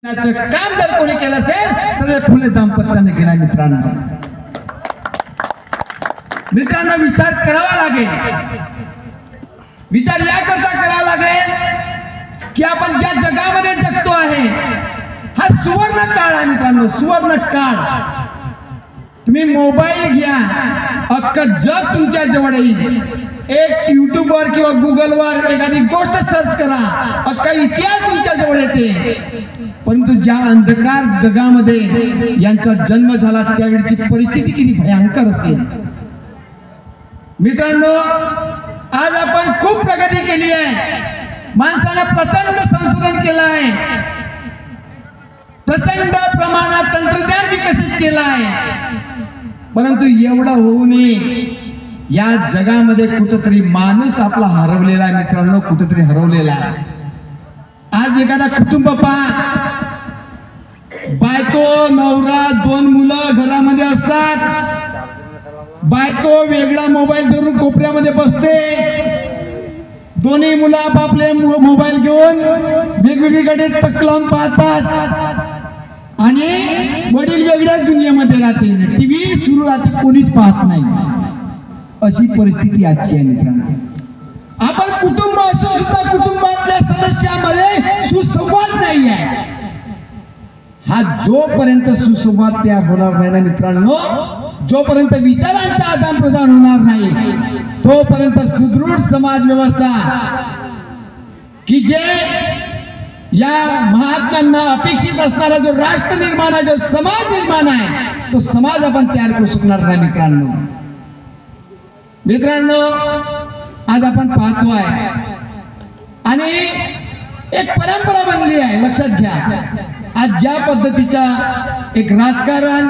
काम जर कोणी केलं असेल तर फुले दाम्पत्याने केला। मित्रांनो विचार करावा लागेल, विचार याकरता करावा लागेल की आपण ज्या जगामध्ये जगतो आहे हा सुवर्ण काळ आहे मित्रांनो, सुवर्ण काळ। तुम्ही मोबाईल घ्या, अख्खं जग तुमच्या जवळ येईल। एक YouTube वर किंवा Google वर एखादी गोष्ट सर्च करा, अख्खा इतिहास तुमच्या जवळ येते। परंतु ज्या अंधकार जगामध्ये यांचा जन्म झाला त्यावेळची परिस्थिती किती भयंकर असेल। मित्रांनो आज आपण खूप प्रगती केली आहे, माणसाने प्रचंड संशोधन केलं आहे, प्रचंड प्रमाणात तंत्रज्ञान विकसित केलं आहे। परंतु एवढं होऊ नये या जगामध्ये कुठेतरी माणूस आपला हरवलेला आहे मित्रांनो, कुठेतरी हरवलेला आहे। आज एखादा कुटुंब पहा, बायको नवरा दोन मुलं घरामध्ये असतात, बायको वेगळा मोबाईल धरून कोपऱ्यामध्ये बसते, दोन्ही मुलं आपापले मोबाईल घेऊन वेगवेगळीकडे टक लावून पाहतात आणि वडील वेगळ्याच दुनियेमध्ये राहते, टीव्ही सुरू राहते, कोणीच पाहत नाही। अशी परिस्थिती आजची आहे मित्रांनो। आपण कुटुंब असो सुद्धा कुटुंबातल्या सदस्यामध्ये सुसंवाद नाही आहे। हा जोपर्यंत सुसंवाद तयार होणार नाही ना मित्रांनो, जोपर्यंत विचारांचा आदान प्रदान होणार नाही तोपर्यंत सुदृढ समाज व्यवस्था की जे या महात्म्यांना अपेक्षित असणारा जो राष्ट्र निर्माण आहे, जो समाज निर्माण आहे, तो समाज आपण तयार करू शकणार नाही मित्रांनो। मित्रांनो आज आपण पाहतो आहे आणि एक परंपरा बनली आहे, लक्षात घ्या। आज ज्या पद्धतीचा एक राजकारण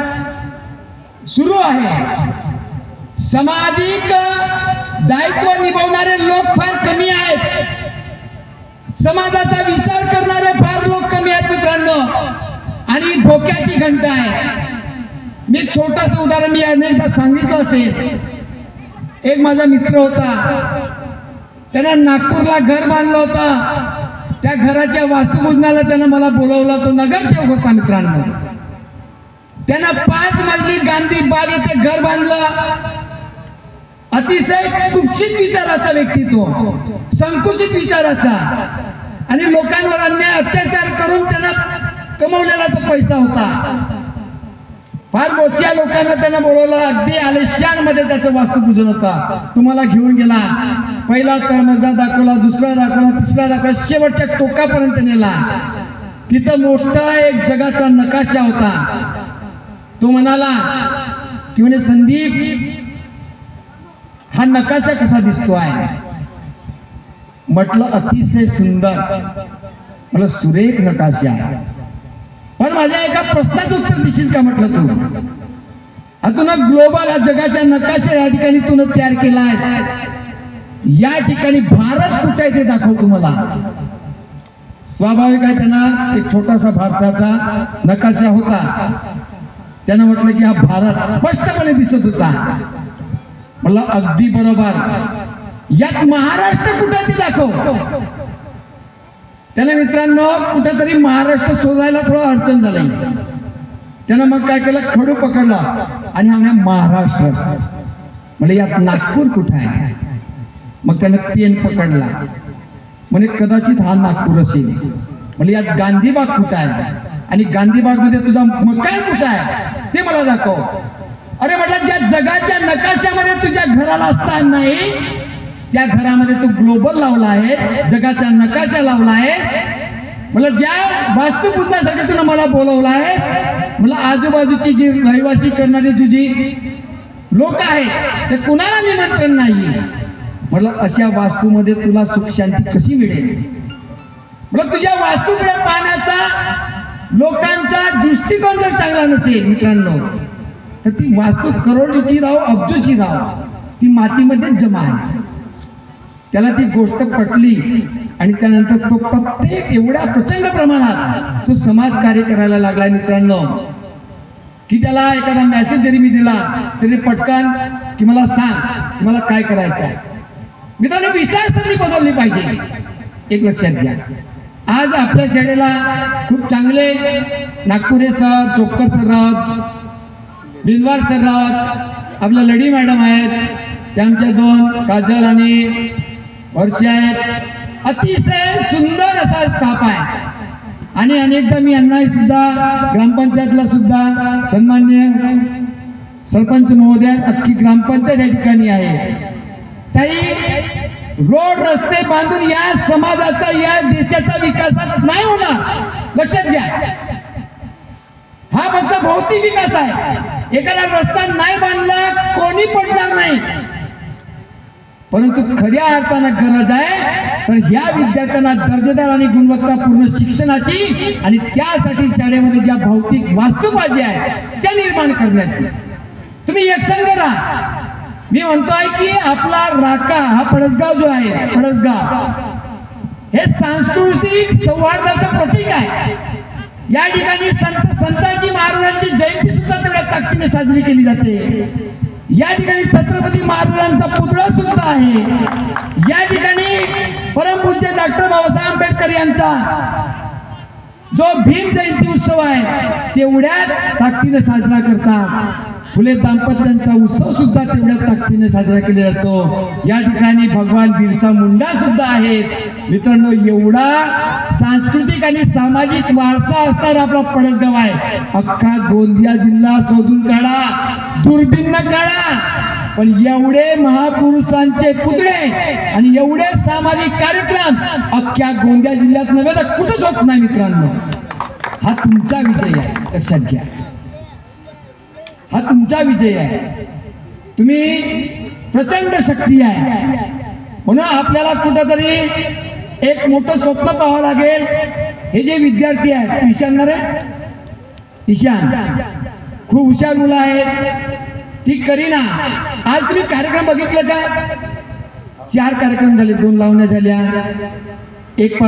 सुरू आहे, सामाजिक दायित्व निभावणारे लोक फार कमी आहेत, समाजाचा विचार करणारे फार लोक कमी आहेत मित्रांनो, आणि धोक्याची घंटा आहे। मी एक छोटंसं उदाहरण मी अनेकदा सांगितलं असेल। एक माझा मित्र होता, त्याने नागपूरला घर बांधलं होतं, त्या घराच्या वास्तुपूजनाला त्यानं मला बोलवलं, तो नगरसेवक होता मित्रांनो। त्यानं 5 मजली गांधी बाग येथे घर बांधलं, अतिशय कुत्सित विचाराचा व्यक्तित्व, संकुचित विचाराचा, आणि लोकांवर अन्याय अत्याचार करून त्यानं कमवलेला तो पैसा होता। फार मोठ्या लोकांना त्यानं बोलवलं, अगदी आलिशान मध्ये त्याचं वास्तुपूजन होता। तुम्हाला घेऊन गेला, पहिला तळमजला दाखवला, दुसरा दाखवला, तिसरा दाखवला, शेवटच्या टोकापर्यंत नेला। तिथं मोठा एक जगाचा नकाशा होता। तो म्हणाला की म्हणे संदीप हा नकाशा कसा दिसतो आहे? म्हटलं अतिशय सुंदर, मला सुरेख नकाशा, पण माझ्या एका प्रश्नाचं उत्तर देशील का? म्हटलं तू अजून ग्लोबल जगाच्या नकाशा या ठिकाणी तू तयार केला आहे, या ठिकाणी भारत कुठे आहे ते दाखव तुम्हाला। स्वाभाविक आहे, त्यांना एक छोटासा भारताचा नकाशा होता, त्यानं म्हटलं की हा भारत स्पष्टपणे दिसत होता। मला अगदी बरोबर, यात महाराष्ट्र कुठे ते दाखव। त्याने मित्रांनो कुठेतरी महाराष्ट्र शोधायला थोडं अडचण झाली, त्यानं मग काय केलं, खडू पकडला आणि हा महाराष्ट्र, म्हणजे यात नागपूर कुठे आहे? मग त्याने पेन पकडला, म्हणजे कदाचित हा नागपूर असेल, म्हणजे यात गांधीबाग कुठे आहे आणि गांधीबाग मध्ये तुझा मकान कुठे आहे ते मला दाखव। अरे म्हटलं ज्या जगाच्या नकाशामध्ये तुझ्या घराला स्थान नाही त्या घरामध्ये तू ग्लोबल लावला आहे, जगाचा नकाशा लावला आहे। मला ज्या वास्तुपूजनासाठी तुला मला बोलवलं आहे, मला आजूबाजूची जी रहिवासी करणारी तुझी लोक आहेत ते कुणाला निमंत्रण नाही। म्हटलं अशा वास्तूमध्ये तुला सुख शांती कशी मिळेल? म्हटलं तुझ्या वास्तूकडे पाहण्याचा लोकांचा दृष्टिकोन जर चांगला नसेल मित्रांनो, तर ती वास्तू करोडोची राहो अब्जोची राहो, ती मातीमध्येच जमा आहे। त्याला ती गोष्ट पटली आणि त्यानंतर तो प्रत्येक एवढ्या प्रचंड प्रमाणात तो समाज कार्य करायला लागला मित्रांनो, की त्याला एखादा मेसेज जरी मी दिला तरी पटकन की मला सांग मला काय करायचं आहे। मित्रांनो विचारसरणी बदलली पाहिजे, एक लक्षात घ्या। आज आपल्या शाळेला खूप चांगले नागपुरे सर, चोक्कर सर राहत, बिंदवार सर राहत, आपल्या लढी मॅडम आहेत, त्यांच्या 2 काजल आणि वर्षे आहेत. अतिशय सुंदर असा स्टाफ आहे. आणि अनेकदा मी यांना सुद्धा ग्रामपंचायतला सुद्धा सन्मान्य सरपंच महोदय, अख्खी ग्रामपंचायत या ठिकाणी आहे. ताई, रोड रस्ते बांधून या समाजाचा, या देशाचा विकासात नाही होणार, लक्षात घ्या. हा फक्त भौतिक विकास आहे. एखादा रस्ता नाही बांधला कोणी पडणार नाही, परंतु खऱ्या अर्थानं गरज आहे तर ह्या विद्यार्थ्यांना दर्जेदार आणि गुणवत्तापूर्ण शिक्षणाची आणि त्यासाठी शाळेमध्ये ज्या भौतिक वास्तू पाहिजे आहे त्या निर्माण करण्याची. तुम्ही एकसंग राहा. मी म्हणतोय की आपला राका हा पळसगाव जो आहे, पळसगाव हे सांस्कृतिक सौहार्दाचं प्रतीक आहे. या ठिकाणी संताजी महाराजांची जयंती सुद्धा तेवढ्या ताकदीने साजरी केली जाते. या ठिकाणी छत्रपती महाराजांचा पुतळा सुद्धा आहे. या ठिकाणी परमपूज्य डॉक्टर बाबासाहेब आंबेडकर यांचा जो भीम जयंती उत्सव आहे तेवढ्याच ताकदीने साजरा करतात. फुले दाम्पत्यांचा उत्सव सुद्धा तेवढ्या ताकदीने साजरा केला जातो. या ठिकाणी भगवान बिरसा मुंडा सुद्धा आहेत. मित्रांनो, एवढा सांस्कृतिक आणि सामाजिक वारसा असणारा आपला पळसगाव आहे. अख्खा गोंदिया जिल्हा शोधून काढा, दुर्बिन काढा, पण एवढे महापुरुषांचे पुतळे आणि एवढे सामाजिक कार्यक्रम अख्ख्या गोंदिया जिल्ह्यात नव्हे तर कुठंच होत नाही. मित्रांनो, हा तुमचा विजय आहे, लक्षात घ्या. हा तुमचा विजय आहे. तुम्ही प्रचंड शक्ती आहे. म्हणून आपल्याला कुठंतरी एक मोठं स्वप्न पाहावं लागेल. हे जे विद्यार्थी आहेत, ईशान रे, ईशान खूप हुशार मुलं आहेत. ती करीना, आज तुम्ही कार्यक्रम बघितलं का? 4 कार्यक्रम झाले, 2 लावण्या झाल्या, 1